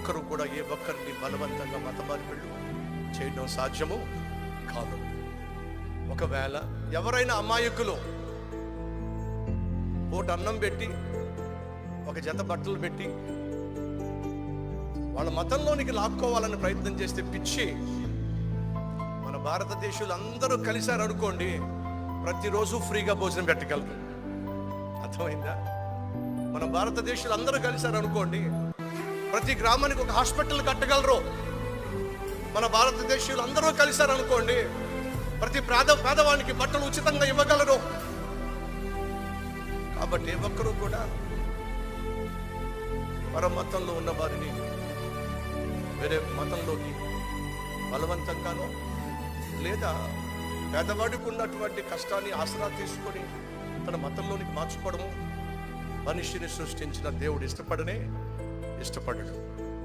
ఒక్కరు కూడా ఏ ఒక్కరిని బలవంతంగా మత మార్పిళ్ళు చేయడం సాధ్యము కాదు. ఒకవేళ ఎవరైనా అమాయకులు పూట అన్నం పెట్టి ఒక జత బట్టలు పెట్టి వాళ్ళ మతంలోనికి లాక్కోవాలని ప్రయత్నం చేస్తే పిచ్చి. మన భారతదేశంలో అందరూ కలిశారు అనుకోండి, ప్రతిరోజు ఫ్రీగా భోజనం పెట్టగలరు. అర్థమైందా? మన భారతదేశంలో అందరూ కలిశారు అనుకోండి, ప్రతి గ్రామానికి ఒక హాస్పిటల్ కట్టగలరు. మన భారతదేశంలో అందరూ కలిశారు అనుకోండి, ప్రతి పేదవానికి బట్టలు ఉచితంగా ఇవ్వగలరు. కాబట్టి ఒక్కరూ కూడా పరమతంలో ఉన్న వారిని వేరే మతంలోకి బలవంతంగానో లేదా పేదవాడికి ఉన్నటువంటి కష్టాన్ని ఆసరా తీసుకొని తన మతంలోనికి మార్చుకోవడము మనిషిని సృష్టించిన దేవుడు ఇష్టపడడు.